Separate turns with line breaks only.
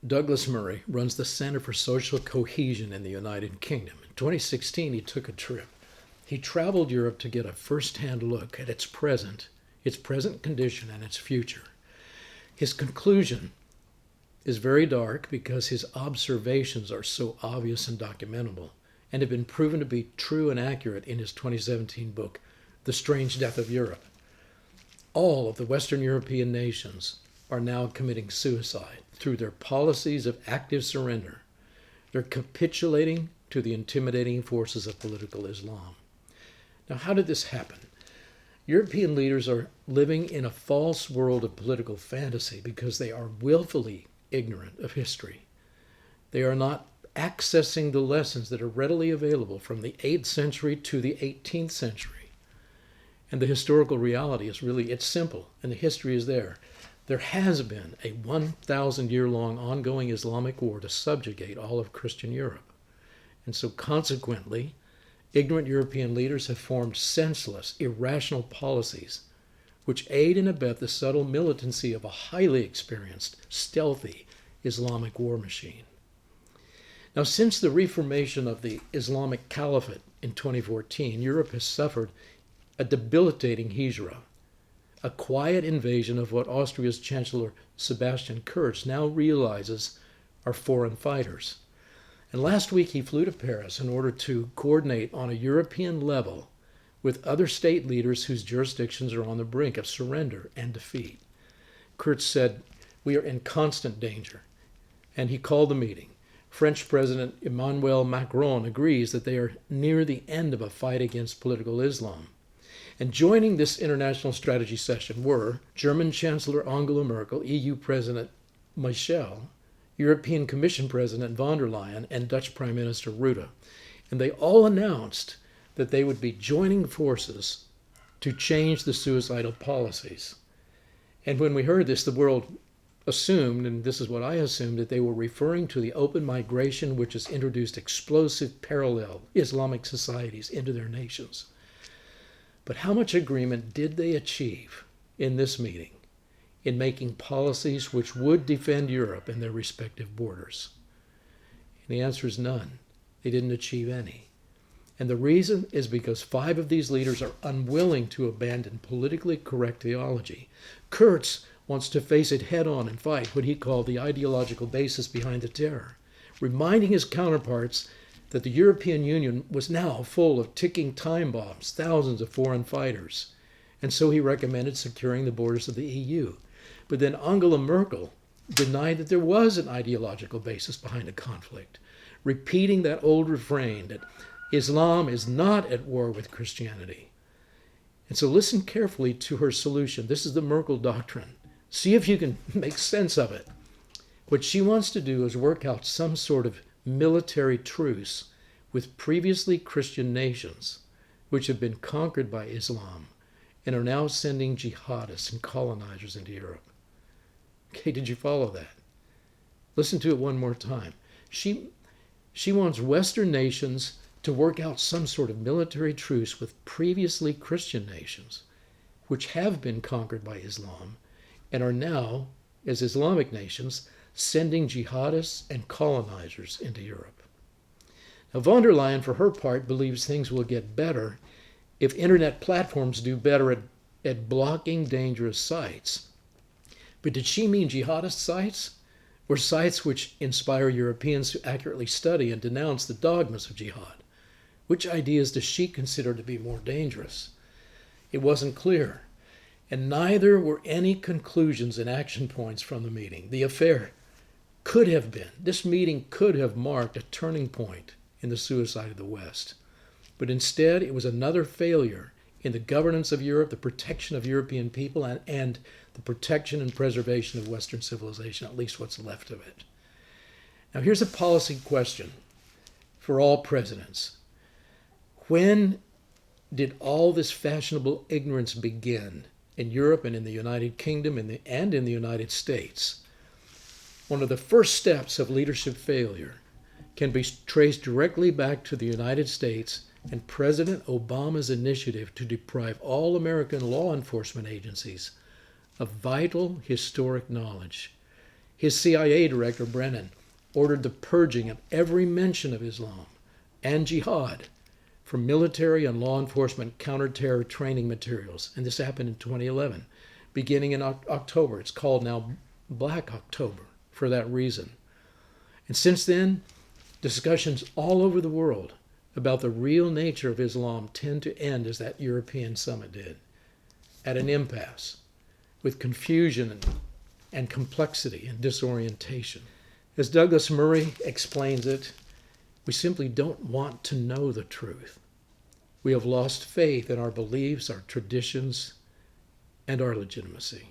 Douglas Murray runs the Center for Social Cohesion in the United Kingdom. In 2016, he took a trip. He traveled Europe to get a first-hand look at its present condition, and its future. His conclusion is very dark because his observations are so obvious and documentable and have been proven to be true and accurate in his 2017 book, The Strange Death of Europe. All of the Western European nations are now committing suicide through their policies of active surrender. They're capitulating to the intimidating forces of political Islam. Now, how did this happen? European leaders are living in a false world of political fantasy because they are willfully ignorant of history. They are not accessing the lessons that are readily available from the 8th century to the 18th century. And the historical reality is really, it's simple, and the history is there. There has been a 1,000-year-long ongoing Islamic war to subjugate all of Christian Europe. And so consequently, ignorant European leaders have formed senseless, irrational policies which aid and abet the subtle militancy of a highly experienced, stealthy Islamic war machine. Now, since the reformation of the Islamic Caliphate in 2014, Europe has suffered a debilitating hijra, a quiet invasion of what Austria's Chancellor Sebastian Kurz now realizes are foreign fighters. And last week he flew to Paris in order to coordinate on a European level with other state leaders whose jurisdictions are on the brink of surrender and defeat. Kurz said, "We are in constant danger." And he called the meeting. French President Emmanuel Macron agrees that they are near the end of a fight against political Islam. And joining this international strategy session were German Chancellor Angela Merkel, EU President Michel, European Commission President von der Leyen, and Dutch Prime Minister Rutte. And they all announced that they would be joining forces to change the suicidal policies. And when we heard this, the world assumed, and this is what I assumed, that they were referring to the open migration which has introduced explosive parallel Islamic societies into their nations. But how much agreement did they achieve in this meeting in making policies which would defend Europe and their respective borders? And the answer is none. They didn't achieve any. And the reason is because 5 of these leaders are unwilling to abandon politically correct theology. Kurz wants to face it head on and fight what he called the ideological basis behind the terror, reminding his counterparts that the European Union was now full of ticking time bombs, thousands of foreign fighters. And so he recommended securing the borders of the EU. But then Angela Merkel denied that there was an ideological basis behind the conflict, repeating that old refrain that Islam is not at war with Christianity. And so listen carefully to her solution. This is the Merkel doctrine. See if you can make sense of it. What she wants to do is work out some sort of military truce with previously Christian nations which have been conquered by Islam and are now sending jihadists and colonizers into Europe. Okay, did you follow that? Listen to it one more time. She wants Western nations to work out some sort of military truce with previously Christian nations which have been conquered by Islam and are now, as Islamic nations, sending jihadists and colonizers into Europe. Now, von der Leyen, for her part, believes things will get better if internet platforms do better at blocking dangerous sites. But did she mean jihadist sites, or sites which inspire Europeans to accurately study and denounce the dogmas of jihad? Which ideas does she consider to be more dangerous? It wasn't clear, and neither were any conclusions and action points from the meeting. This meeting could have marked a turning point in the suicide of the West. But instead, it was another failure in the governance of Europe, the protection of European people, and the protection and preservation of Western civilization, at least what's left of it. Now, here's a policy question for all presidents. When did all this fashionable ignorance begin in Europe and in the United Kingdom and in the United States? One of the first steps of leadership failure can be traced directly back to the United States and President Obama's initiative to deprive all American law enforcement agencies of vital historic knowledge. His CIA director, Brennan, ordered the purging of every mention of Islam and jihad from military and law enforcement counterterror training materials. And this happened in 2011, beginning in October. It's called now Black October for that reason. And since then, discussions all over the world about the real nature of Islam tend to end as that European summit did, at an impasse, with confusion and complexity and disorientation. As Douglas Murray explains it, we simply don't want to know the truth. We have lost faith in our beliefs, our traditions, and our legitimacy.